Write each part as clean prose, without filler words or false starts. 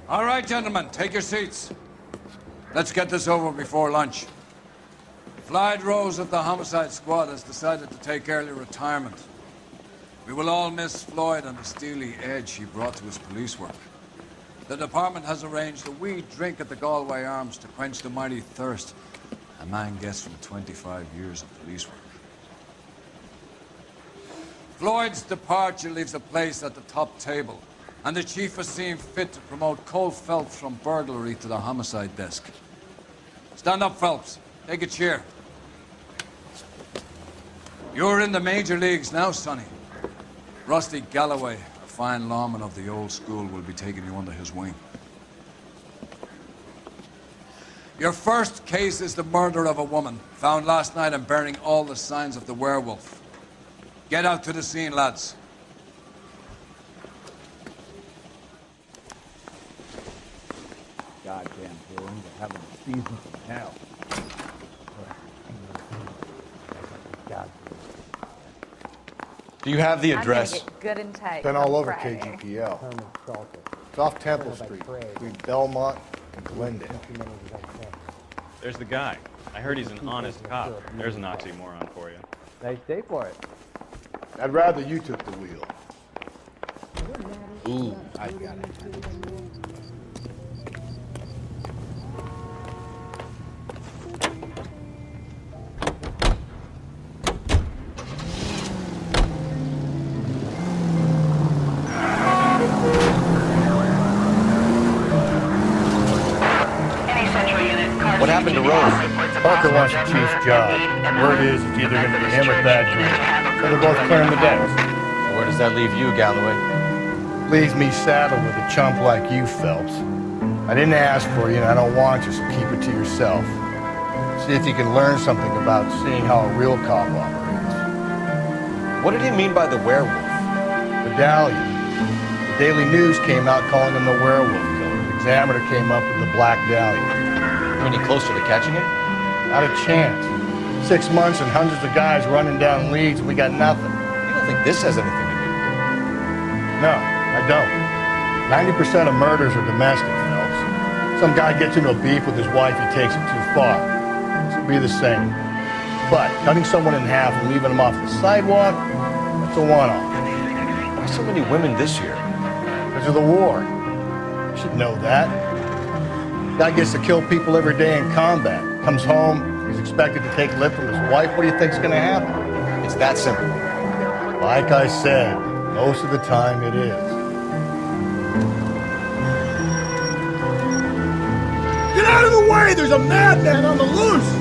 All right, gentlemen, take your seats. Let's get this over before lunch. Floyd Rose of the Homicide Squad has decided to take early retirement. We will all miss Floyd and the steely edge he brought to his police work. The department has arranged a wee drink at the Galway Arms to quench the mighty thirst a man gets from 25 years of police work. Floyd's departure leaves a place at the top table, and the chief has seen fit to promote Cole Phelps from burglary to the homicide desk. Stand up, Phelps. Take a chair. You're in the major leagues now, Sonny. Rusty Galloway, a fine lawman of the old school, will be taking you under his wing. Your first case is the murder of a woman, found last night and bearing all the signs of the werewolf. Get out to the scene, lads. Goddamn villains are having a season from hell. Do you have the address? I'm gonna get good intake. Been all over Friday. KGPL. It's off Temple Street, between Belmont and Glendale. There's the guy. I heard he's an honest cop. There's an oxymoron for you. Nice day for it. I'd rather you took the wheel. Ooh, I got it. What happened to Rose? Parker wants the chief's job. Word is it's either going to be him or Thad Green. So they're both clearing the decks. So where does that leave you, Galloway? Leaves me saddled with a chump like you, Phelps. I didn't ask for you, and I don't want you, so keep it to yourself. See if you can learn something about seeing how a real cop operates. What did he mean by the werewolf? The Dahlia. The Daily News came out calling him the werewolf killer. The Examiner came up with the Black Dahlia. Any closer to catching him? Not a chance. 6 months and hundreds of guys running down leads, and we got nothing. You don't think this has anything to do with it? No, I don't. 90% of murders are domestic, Phelps. Some guy gets into a beef with his wife, he takes it too far. This will be the same. But cutting someone in half and leaving them off the sidewalk, that's a one-off. Why so many women this year? Because of the war. You should know that. Guy gets to kill people every day in combat. Comes home, he's expected to take lip from his wife. What do you think's gonna happen? It's that simple. Like I said, most of the time it is. Get out of the way! There's a madman on the loose!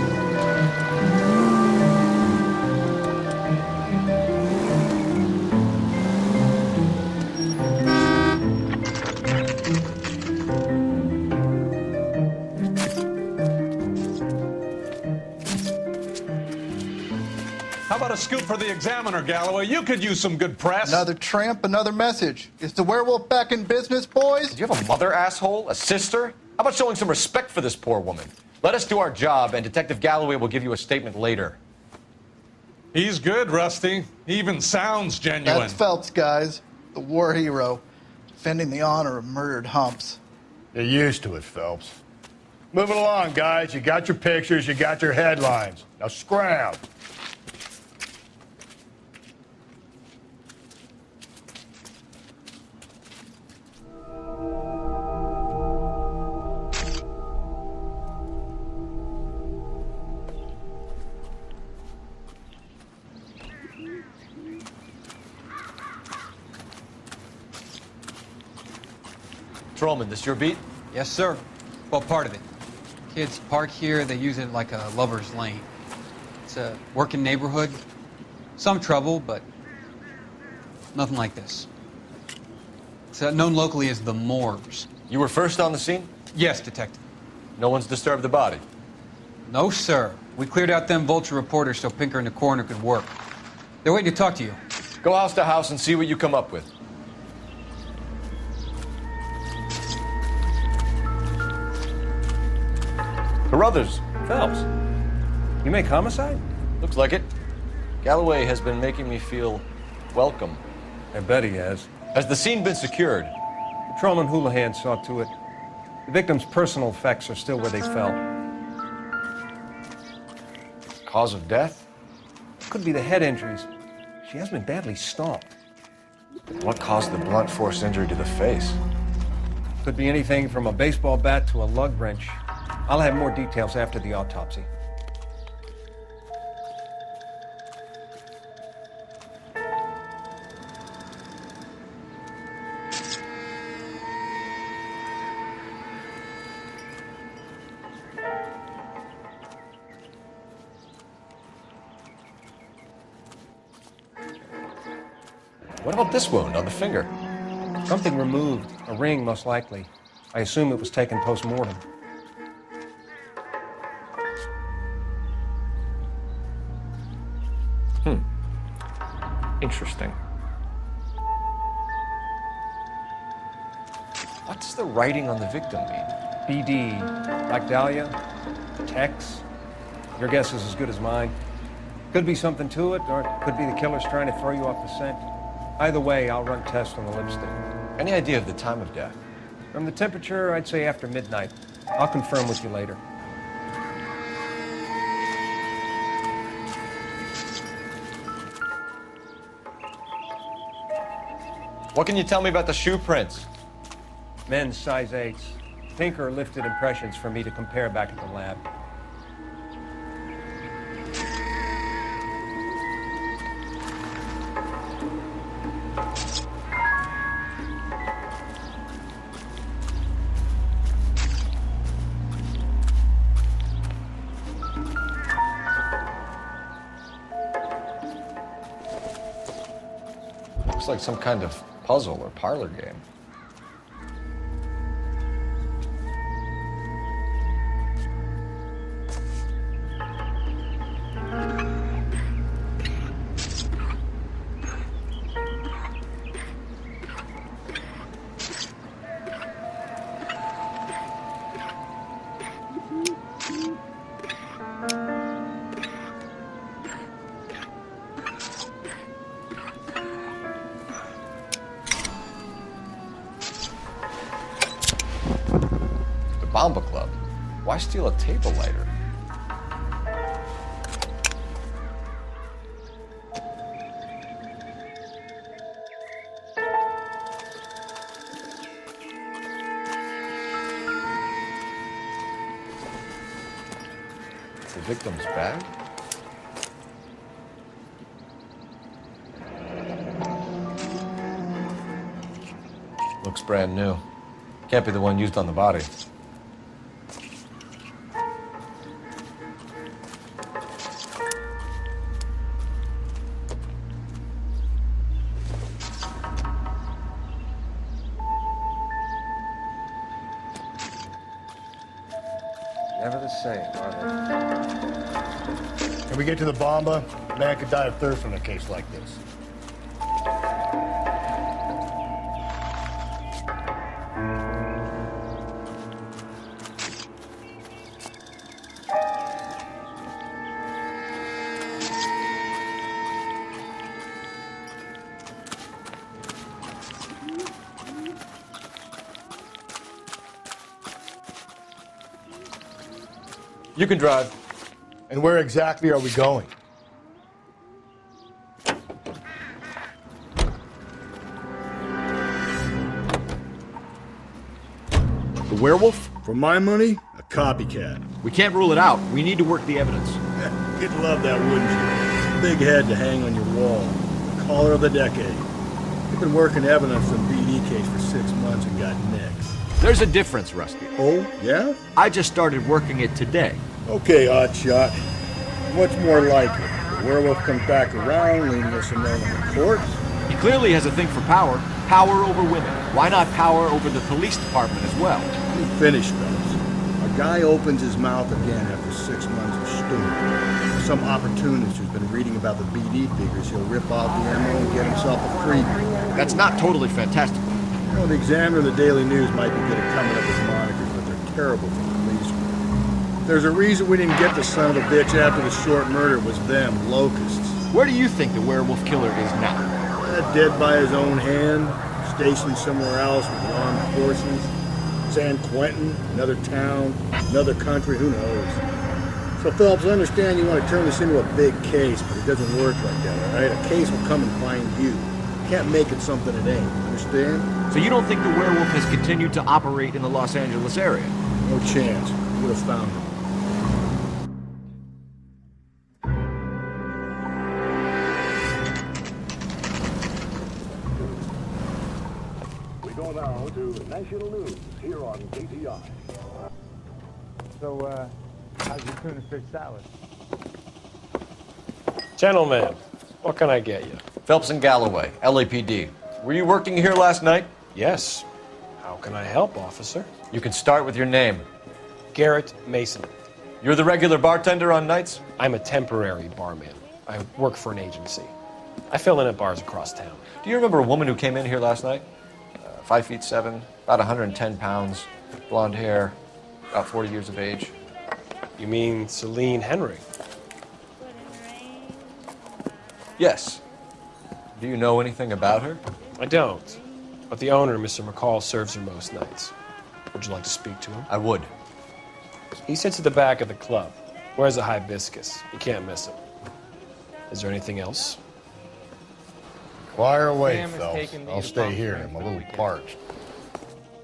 How about a scoop for the Examiner, Galloway? You could use some good press. Another tramp, another message. Is the werewolf back in business, boys? Do you have a mother, asshole? A sister? How about showing some respect for this poor woman? Let us do our job, and Detective Galloway will give you a statement later. He's good, Rusty. He even sounds genuine. That's Phelps, guys. The war hero. Defending the honor of murdered humps. You're used to it, Phelps. Moving along, guys. You got your pictures, you got your headlines. Now scram. Trollman, this your beat? Yes, sir. Well, part of it. Kids park here, they use it like a lover's lane. It's a working neighborhood. Some trouble, but nothing like this. It's known locally as the Moors. You were first on the scene? Yes, Detective. No one's disturbed the body? No, sir. We cleared out them vulture reporters so Pinker and the coroner could work. They're waiting to talk to you. Go house to house and see what you come up with. Carruthers. Phelps, you make homicide? Looks like it. Galloway has been making me feel welcome. I bet he has. Has the scene been secured? Patrolman Houlihan saw to it. The victim's personal effects are still where they fell. Cause of death? Could be the head injuries. She has been badly stomped. What caused the blunt force injury to the face? Could be anything from a baseball bat to a lug wrench. I'll have more details after the autopsy. What about this wound on the finger? Something removed. A ring, most likely. I assume it was taken post-mortem. Interesting. What does the writing on the victim mean? BD, Black Dahlia, Tex. Your guess is as good as mine. Could be something to it, or it could be the killer's trying to throw you off the scent. Either way, I'll run tests on the lipstick. Any idea of the time of death? From the temperature, I'd say after midnight. I'll confirm with you later. What can you tell me about the shoe prints? Men's size 8s. Tinker lifted impressions for me to compare back at the lab. Looks like some kind of puzzle or parlor game. Bomba Club. Why steal a table lighter? The victim's bag? Looks brand new. Can't be the one used on the body. Never the same, are they? When we get to the Bomba, a man could die of thirst in a case like this. You can drive. And where exactly are we going? The werewolf? For my money, a copycat. We can't rule it out. We need to work the evidence. You'd love that, wouldn't you? Big head to hang on your wall. The caller of the decade. You've been working evidence on BD case for 6 months and got nicks. There's a difference, Rusty. Oh, yeah? I just started working it today. Okay, Oddshot. What's more likely? The werewolf comes back around, leaving us a note on the corpse? He clearly has a thing for power. Power over women. Why not power over the police department as well? Let me finish, fellas. A guy opens his mouth again after 6 months of stewing. Some opportunist who's been reading about the BD figures, he'll rip off the ammo and get himself a freebie. That's not totally fantastical. You know, the Examiner and the Daily News might be good at coming up with monikers, but they're terrible for police work. There's a reason we didn't get the son of a bitch after the short murder was them, locusts. Where do you think the werewolf killer is now? Dead by his own hand, stationed somewhere else with the armed forces. San Quentin, another town, another country, who knows? So, Phelps, I understand you want to turn this into a big case, but it doesn't work like that, all right? A case will come and find you. You can't make it something it ain't, understand? So you don't think the werewolf has continued to operate in the Los Angeles area? No chance. You would have found him. We go now to national news here on KTI. So, how's your tuna fish salad? Gentlemen, what can I get you? Phelps and Galloway, LAPD. Were you working here last night? Yes. How can I help, officer? You can start with your name. Garrett Mason. You're the regular bartender on nights? I'm a temporary barman. I work for an agency. I fill in at bars across town. Do you remember a woman who came in here last night? 5'7", about 110 pounds, blonde hair, about 40 years of age. You mean Celine Henry? Yes. Do you know anything about her? I don't. But the owner, Mr. McCall, serves her most nights. Would you like to speak to him? I would. He sits at the back of the club. Wears a hibiscus. You can't miss him. Is there anything else? Fire away, Phelps. I'll stay here. I'm a little parched.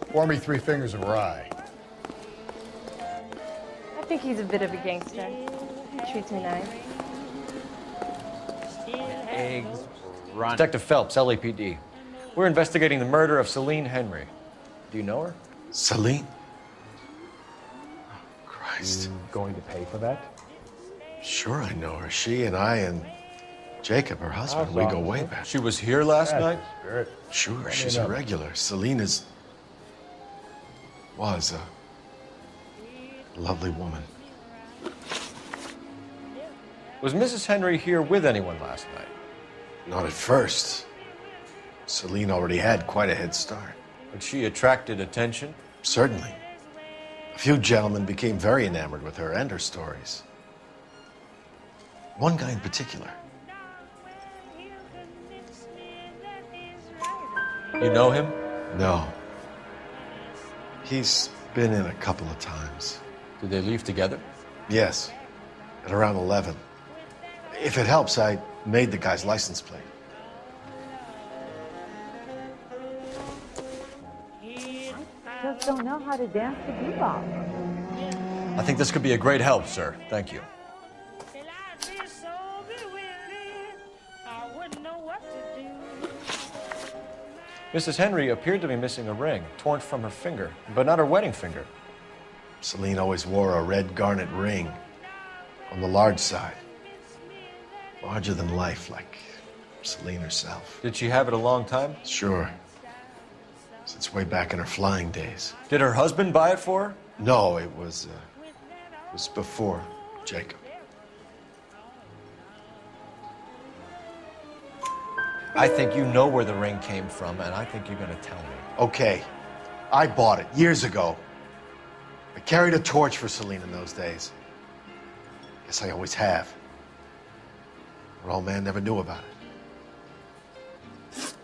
Pour me 3 fingers of rye. I think he's a bit of a gangster. He treats me nice. Eggs, run. Detective Phelps, LAPD. We're investigating the murder of Celine Henry. Do you know her? Celine? Oh, Christ. You going to pay for that? Sure, I know her. She and I and Jacob, her husband, we go way back. She was here last night? Sure, she's a regular. Celine was a lovely woman. Was Mrs. Henry here with anyone last night? Not at first. Celine already had quite a head start. But she attracted attention? Certainly. A few gentlemen became very enamored with her and her stories. One guy in particular. You know him? No. He's been in a couple of times. Did they leave together? Yes, at around 11. If it helps, I made the guy's license plate. Just don't know how to dance the bebop. I think this could be a great help, sir. Thank you. Mrs. Henry appeared to be missing a ring, torn from her finger, but not her wedding finger. Celine always wore a red garnet ring on the large side. Larger than life, like Celine herself. Did she have it a long time? Sure. Since way back in her flying days. Did her husband buy it for her? No, it was before Jacob. I think you know where the ring came from, and I think you're going to tell me. Okay, I bought it years ago. I carried a torch for Celine in those days. Guess I always have. Her old man never knew about it.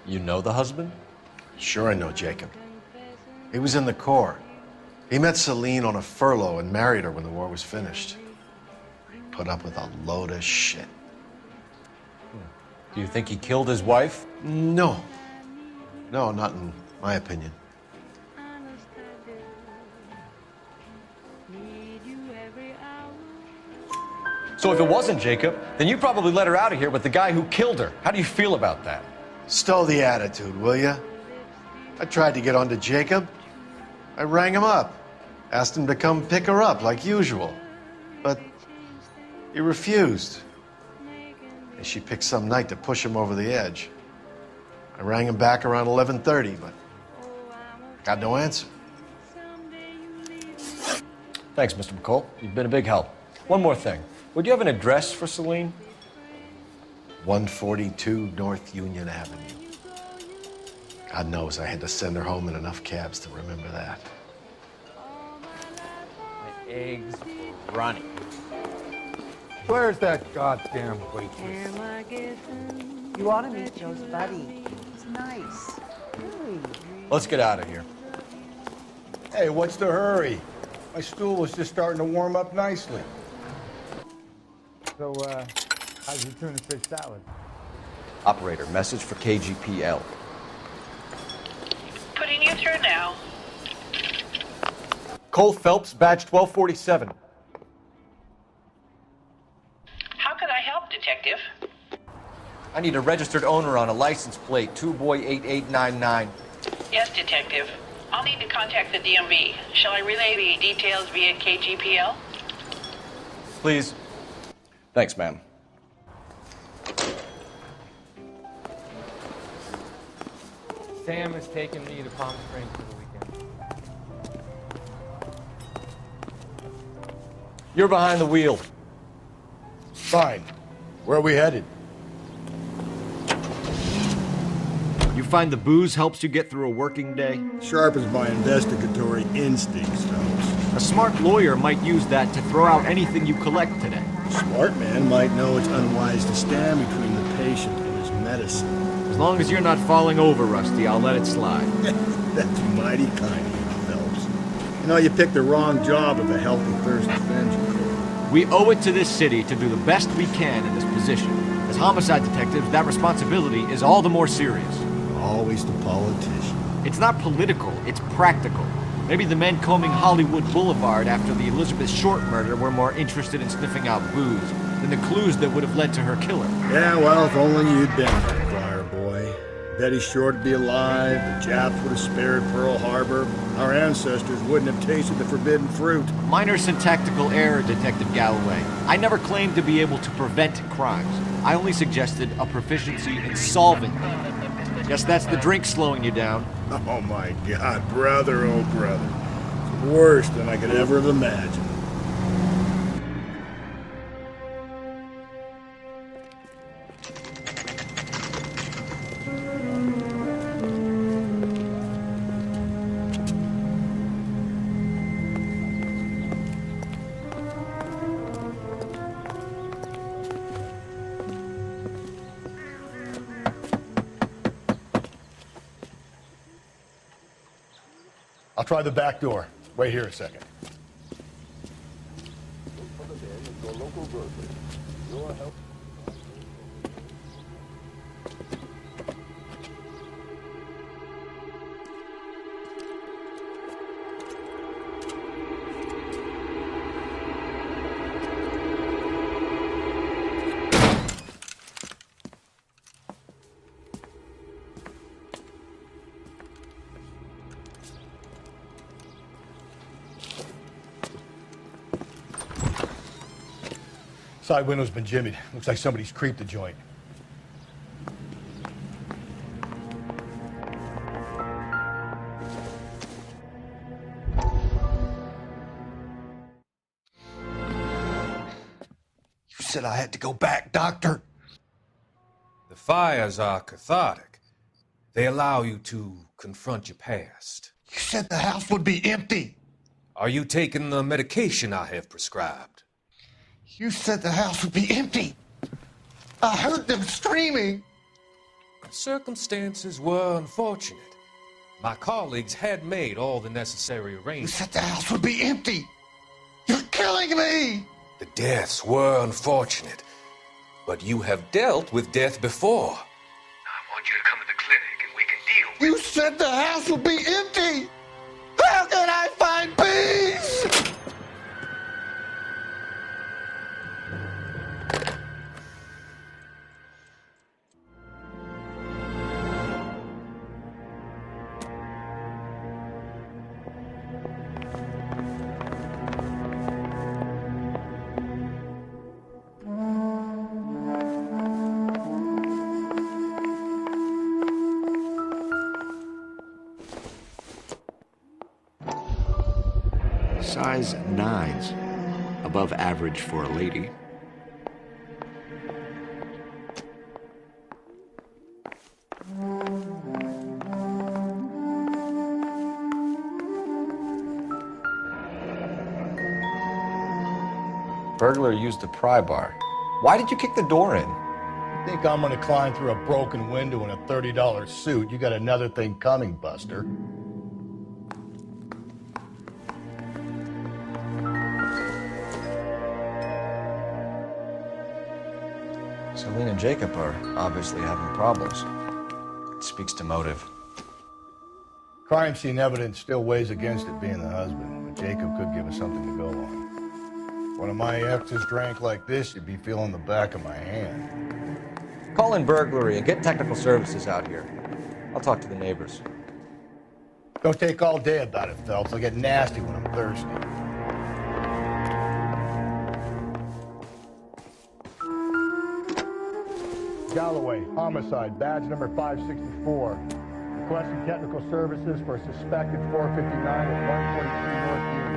You know the husband? Sure I know Jacob. He was in the Corps. He met Celine on a furlough and married her when the war was finished. He put up with a load of shit. Do you think he killed his wife? No. No, not in my opinion. So if it wasn't Jacob, then you probably let her out of here with the guy who killed her. How do you feel about that? Stow the attitude, will ya? I tried to get onto Jacob. I rang him up. Asked him to come pick her up like usual. But he refused. And she picked some night to push him over the edge. I rang him back around 11:30, but got no answer. Thanks, Mr. McCall. You've been a big help. One more thing. Would you have an address for Celine? 142 North Union Avenue. God knows I had to send her home in enough cabs to remember that. My eggs are running. Where's that goddamn waitress? You ought to meet Joe's buddy. He's nice. Really. Let's get out of here. Hey, what's the hurry? My stool was just starting to warm up nicely. So, how's your tuna fish salad? Operator, message for KGPL. Putting you through now. Cole Phelps, badge 1247. How can I help, Detective? I need a registered owner on a license plate, 2boy8899. Yes, Detective. I'll need to contact the DMV. Shall I relay the details via KGPL? Please. Thanks, ma'am. Sam is taking me to Palm Springs for the weekend. You're behind the wheel. Fine. Where are we headed? You find the booze helps you get through a working day? Sharpens my investigatory instincts, Phelps. A smart lawyer might use that to throw out anything you collect today. A smart man might know it's unwise to stand between the patient and his medicine. As long as you're not falling over, Rusty, I'll let it slide. That's mighty kind of you, Phelps. You know, you picked the wrong job if a healthy thirst offends you. We owe it to this city to do the best we can in this position. As homicide detectives, that responsibility is all the more serious. Always the politician. It's not political, it's practical. Maybe the men combing Hollywood Boulevard after the Elizabeth Short murder were more interested in sniffing out booze than the clues that would have led to her killer. Yeah, well, if only you'd been there, choir boy. Betty Short would be alive, the Japs would have spared Pearl Harbor, our ancestors wouldn't have tasted the forbidden fruit. Minor syntactical error, Detective Galloway. I never claimed to be able to prevent crimes. I only suggested a proficiency in solving them. Guess that's the drink slowing you down. Oh my God, brother, oh brother. It's worse than I could ever have imagined. I'll try the back door. Wait here a second. Side window's been jimmied. Looks like somebody's creeped the joint. You said I had to go back, Doctor. The fires are cathartic. They allow you to confront your past. You said the house would be empty. Are you taking the medication I have prescribed? You said the house would be empty. I heard them screaming. Circumstances were unfortunate. My colleagues had made all the necessary arrangements. You said the house would be empty. You're killing me. The deaths were unfortunate, but you have dealt with death before. I want you to come to the clinic and we can deal with it. You said the house would be empty. How can I find peace? Size 9s. Above average for a lady. Burglar used a pry bar. Why did you kick the door in? Think I'm gonna climb through a broken window in a $30 suit? You got another thing coming, Buster. Celine and Jacob are obviously having problems. It speaks to motive. Crime scene evidence still weighs against it being the husband, but Jacob could give us something to go on. One of my exes drank like this, you'd be feeling the back of my hand. Call in burglary and get technical services out here. I'll talk to the neighbors. Don't take all day about it, Phelps. I'll get nasty when I'm thirsty. Galloway, homicide, badge number 564. Requesting technical services for a suspected 459 at 142 North Union.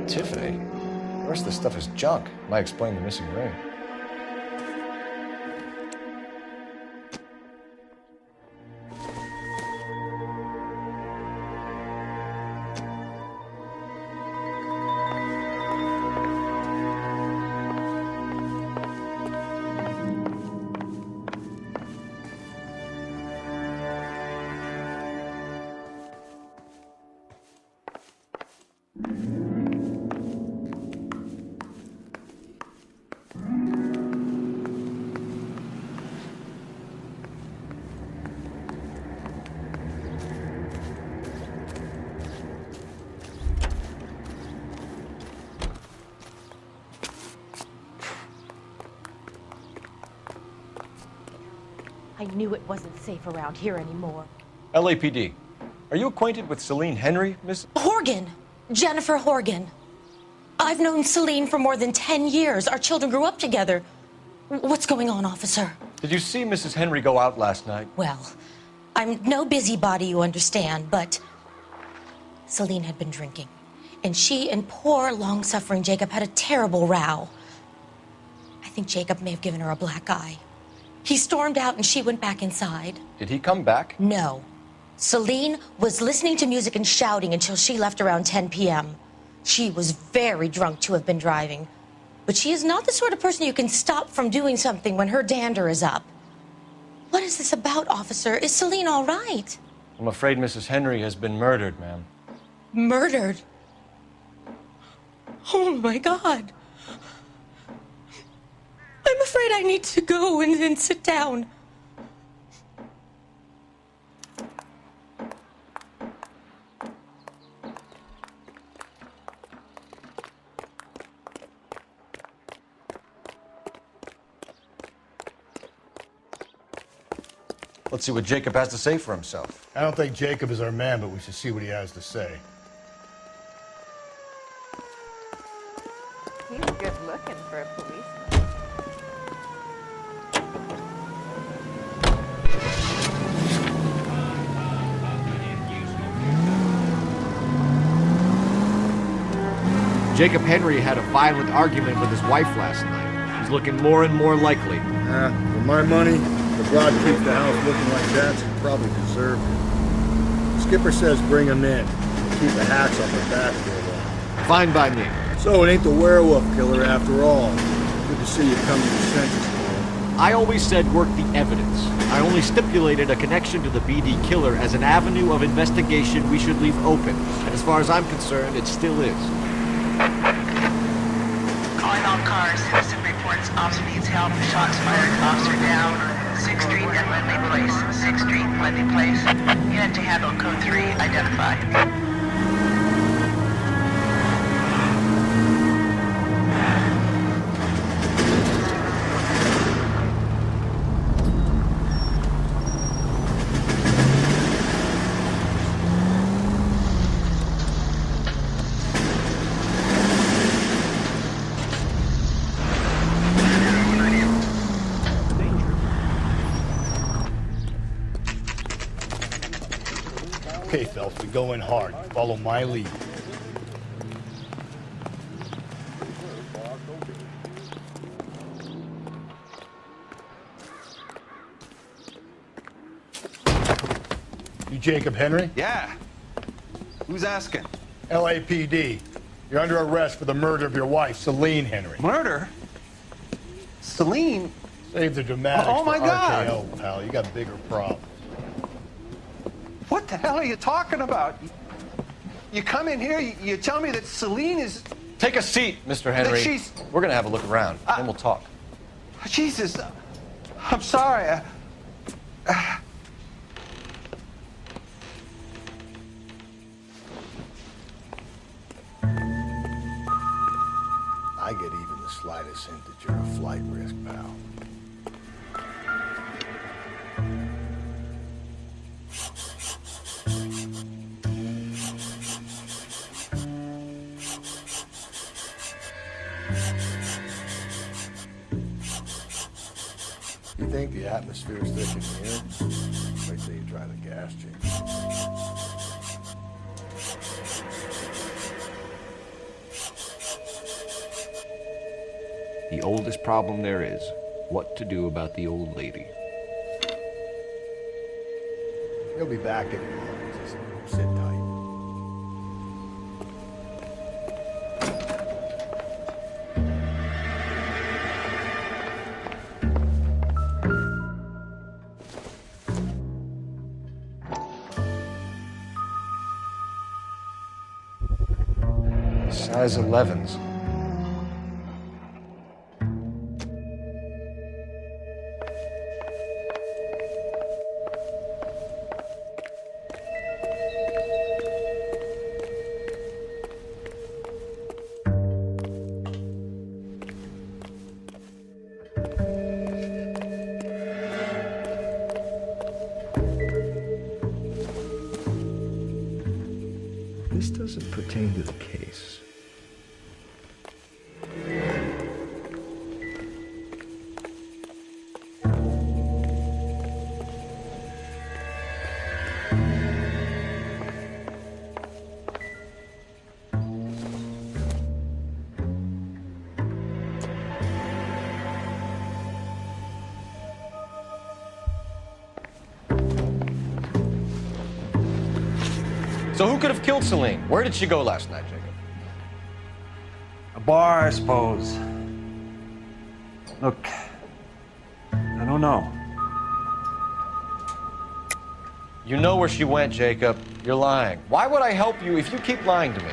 Tiffany? The rest of this stuff is junk. Might explain the missing ring. I knew it wasn't safe around here anymore. LAPD. Are you acquainted with Celine Henry, Miss? Horgan! Jennifer Horgan. I've known Celine for more than 10 years. Our children grew up together. What's going on, officer? Did you see Mrs. Henry go out last night? Well, I'm no busybody, you understand, but Celine had been drinking. And she and poor, long-suffering Jacob had a terrible row. I think Jacob may have given her a black eye. He stormed out and she went back inside. Did he come back? No. Celine was listening to music and shouting until she left around 10 p.m. She was very drunk to have been driving. But she is not the sort of person you can stop from doing something when her dander is up. What is this about, officer? Is Celine all right? I'm afraid Mrs. Henry has been murdered, ma'am. Murdered? Oh, my God. I'm afraid I need to go and sit down. Let's see what Jacob has to say for himself. I don't think Jacob is our man, but we should see what he has to say. He's good looking for a policeman. Jacob Henry had a violent argument with his wife last night. He's looking more and more likely. For my money, the broad keeps the house looking like that, so probably deserved it. Skipper says bring him in. Keep the hats off her back for a while. Fine by me. So it ain't the werewolf killer after all. Good to see you come to your senses. I always said work the evidence. I only stipulated a connection to the BD killer as an avenue of investigation we should leave open. And as far as I'm concerned, it still is. Calling all cars. Citizen reports officer needs help. Shots fired. Officer down. 6th Street and Lindley Place. 6th Street, Lindley Place. Unit to handle code 3. Identify. Okay, Phelps, we go in hard. Follow my lead. You Jacob Henry? Yeah. Who's asking? LAPD. You're under arrest for the murder of your wife, Celine Henry. Murder? Celine? Save the dramatics Oh, my for God. RKO, pal. You got bigger problems. What the hell are you talking about? You come in here, you tell me that Celine is... Take a seat, Mr. Henry. she's- We're gonna have a look around, then we'll talk. Jesus, I'm sorry. I get even the slightest hint that you're a flight risk, pal. You think the atmosphere's thick in here? Wait till you try the gas chamber. The oldest problem there is, what to do about the old lady. He'll be back in a moment. Just sit tight. Size 11s. This doesn't pertain to the case. So who could have killed Celine? Where did she go last night, Jacob? A bar, I suppose. Look, I don't know. You know where she went, Jacob. You're lying. Why would I help you if you keep lying to me?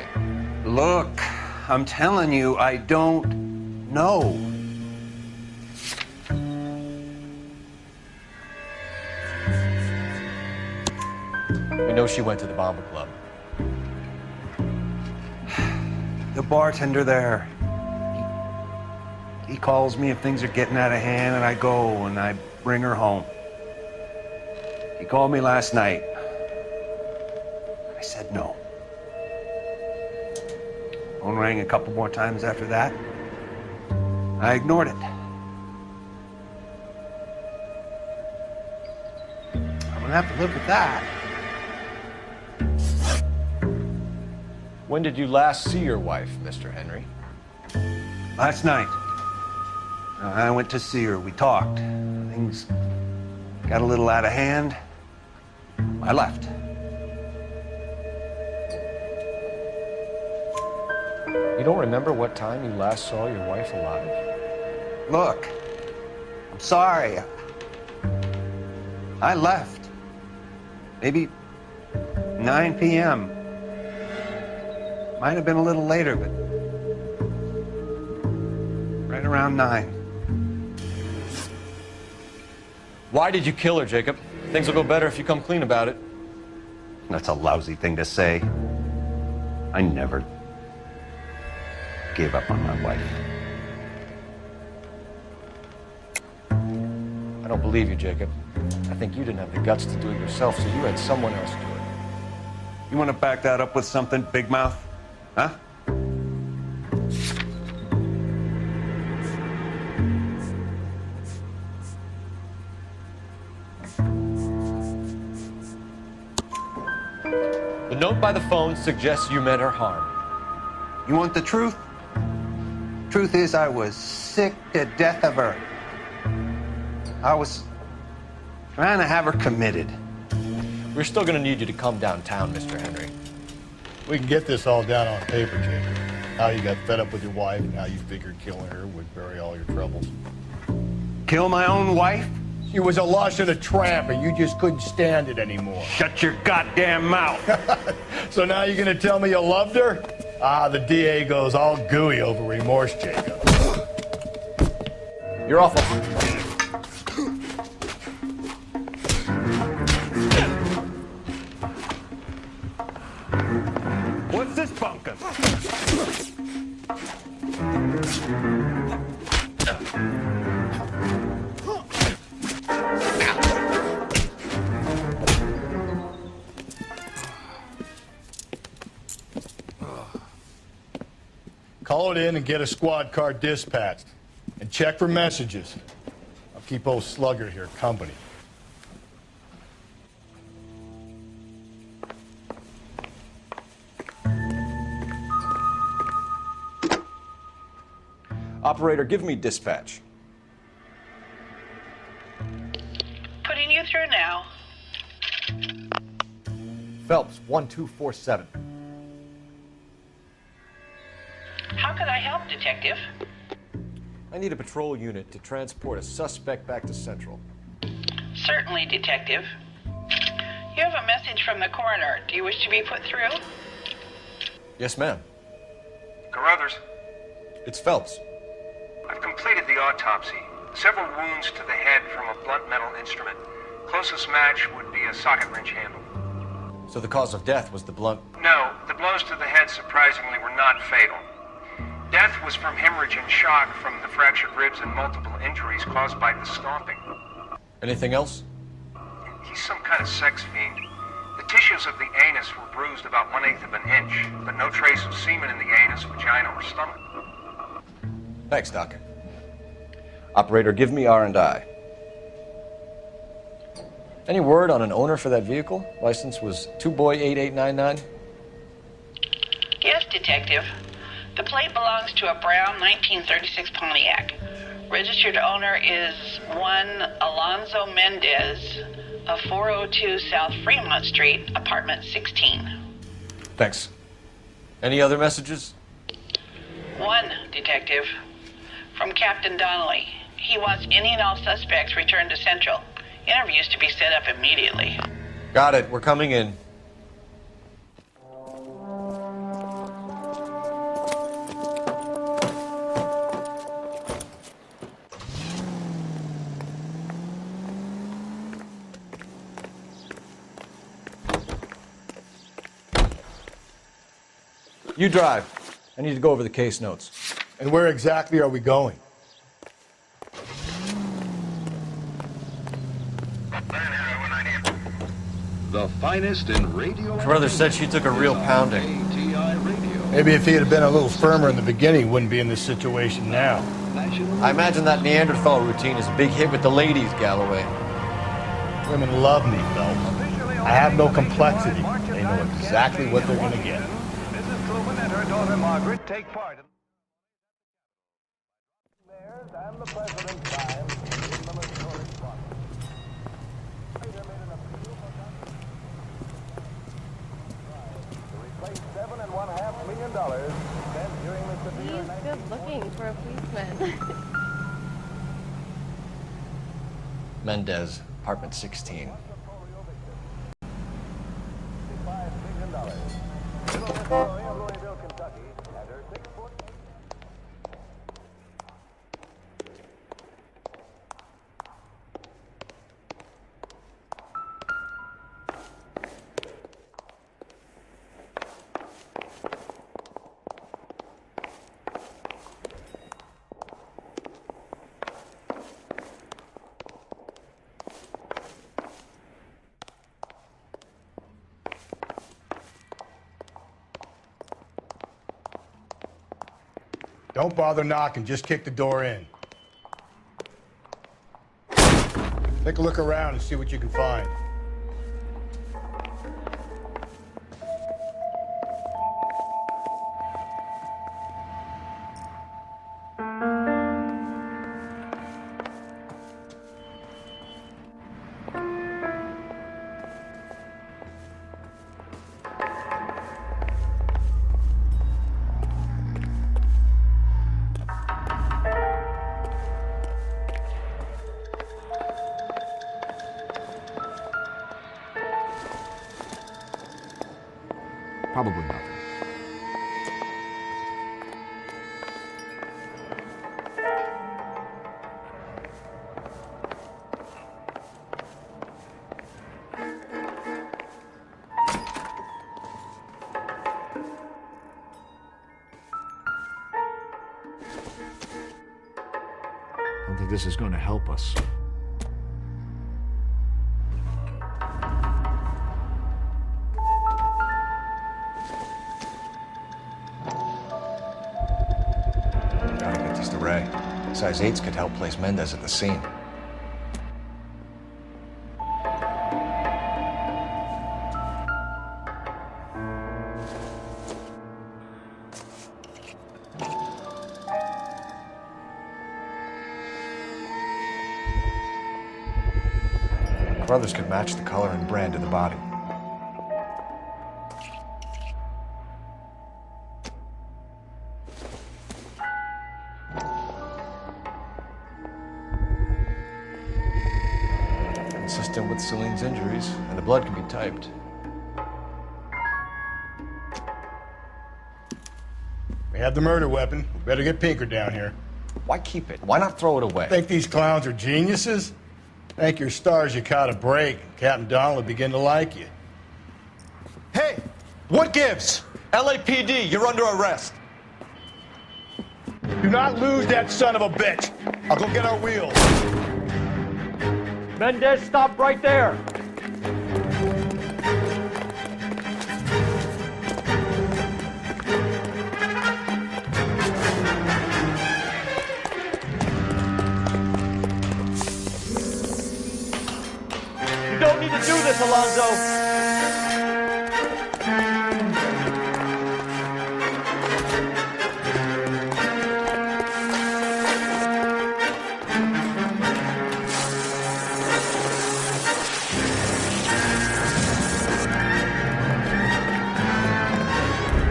Look, I'm telling you, I don't know. We know she went to the Bomber Club. The bartender there, he calls me if things are getting out of hand, and I go and I bring her home. He called me last night. I said no. Phone rang a couple more times after that. I ignored it. I'm gonna have to live with that. When did you last see your wife, Mr. Henry? Last night. I went to see her. We talked. Things got a little out of hand. I left. You don't remember what time you last saw your wife alive? Look, I'm sorry. I left. Maybe 9 p.m. Might have been a little later, but right around 9. Why did you kill her, Jacob? Things will go better if you come clean about it. That's a lousy thing to say. I never gave up on my wife. I don't believe you, Jacob. I think you didn't have the guts to do it yourself, so you had someone else do it. You want to back that up with something, Big Mouth? Huh? The note by the phone suggests you meant her harm. You want the truth? Truth is, I was sick to death of her. I was trying to have her committed. We're still gonna need you to come downtown, Mr. Henry. We can get this all down on paper, Jacob. How you got fed up with your wife and how you figured killing her would bury all your troubles. Kill my own wife? She was a lush and a tramp, and you just couldn't stand it anymore. Shut your goddamn mouth. So now you're gonna tell me you loved her? Ah, the DA goes all gooey over remorse, Jacob. You're awful. What's this bunkus? Call it in and get a squad car dispatched. And check for messages. I'll keep old Slugger here company. Operator, give me dispatch. Putting you through now. Phelps, 1247. How could I help, Detective? I need a patrol unit to transport a suspect back to Central. Certainly, Detective. You have a message from the coroner. Do you wish to be put through? Yes, ma'am. Carruthers, It's Phelps. I've completed the autopsy. Several wounds to the head from a blunt metal instrument. Closest match would be a socket wrench handle. So the cause of death was the blunt. No, the blows to the head surprisingly were not fatal. Death was from hemorrhage and shock from the fractured ribs and multiple injuries caused by the stomping. Anything else? He's some kind of sex fiend. The tissues of the anus were bruised about 1/8 of an inch, but no trace of semen in the anus, vagina, or stomach. Thanks, Doc. Operator, give me R&I. Any word on an owner for that vehicle? License was 2boy8899. Yes, Detective. The plate belongs to a brown 1936 Pontiac. Registered owner is one Alonzo Mendez of 402 South Fremont Street, apartment 16. Thanks. Any other messages? One, Detective. From Captain Donnelly. He wants any and all suspects returned to Central. Interviews to be set up immediately. Got it. We're coming in. You drive. I need to go over the case notes. And where exactly are we going? The finest in radio. Carruthers said she took a real pounding. Maybe if he had been a little firmer in the beginning, he wouldn't be in this situation now. I imagine that Neanderthal routine is a big hit with the ladies, Galloway. Women love me, Phelps. I have no complexity. They know exactly what they're going to get. Mrs. Truman and her daughter Margaret take part in and the president's time in the historic process. Later made an appeal to replace $7.5 million spent during the severe. He's good looking for a policeman. Mendez, apartment 16. Louisville, Kentucky, and her 6-foot. Don't bother knocking, just kick the door in. Take a look around and see what you can find. Probably nothing. I don't think this is going to help us. Gotta get these to Ray. Size 8s could help place Mendez at the scene. Brothers could match the color and brand of the body. Consistent with Celine's injuries, and the blood can be typed. We have the murder weapon. We better get Pinker down here. Why keep it? Why not throw it away? Think these clowns are geniuses? Thank your stars you caught a break. Captain Donald will begin to like you. Hey! What gives? LAPD, you're under arrest. Do not lose that son of a bitch. I'll go get our wheels. Mendez, stop right there. You don't need to do this, Alonzo.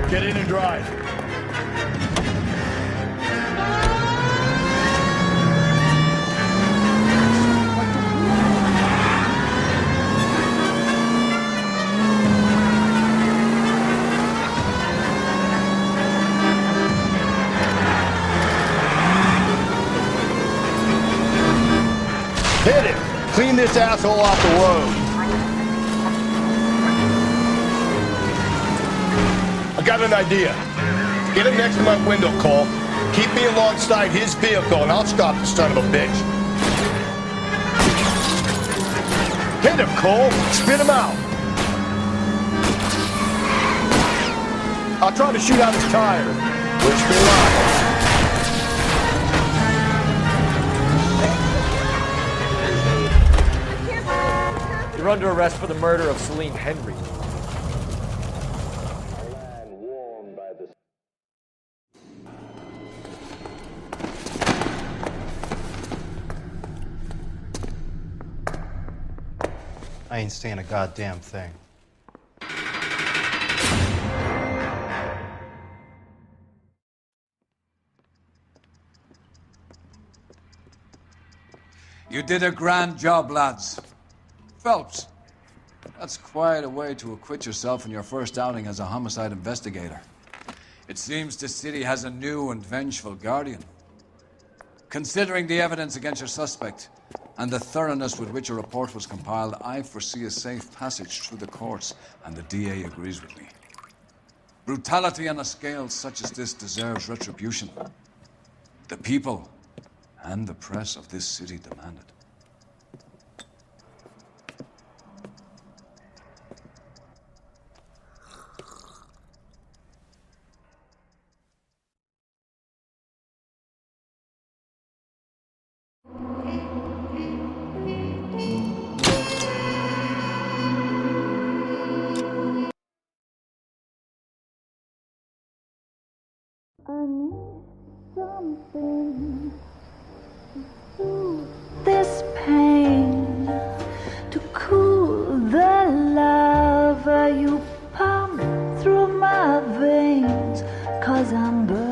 Get in and drive. Hit it! Clean this asshole off the road. I got an idea. Get him next to my window, Cole. Keep me alongside his vehicle and I'll stop the son of a bitch. Hit him, Cole. Spit him out. I'll try to shoot out his tire. Wish me luck. You're under arrest for the murder of Celine Henry. I ain't saying a goddamn thing. You did a grand job, lads. Phelps, that's quite a way to acquit yourself in your first outing as a homicide investigator. It seems the city has a new and vengeful guardian. Considering the evidence against your suspect and the thoroughness with which a report was compiled, I foresee a safe passage through the courts, and the DA agrees with me. Brutality on a scale such as this deserves retribution. The people and the press of this city demand it. I need something to soothe this pain, to cool the lava you pump through my veins, 'cause I'm burning.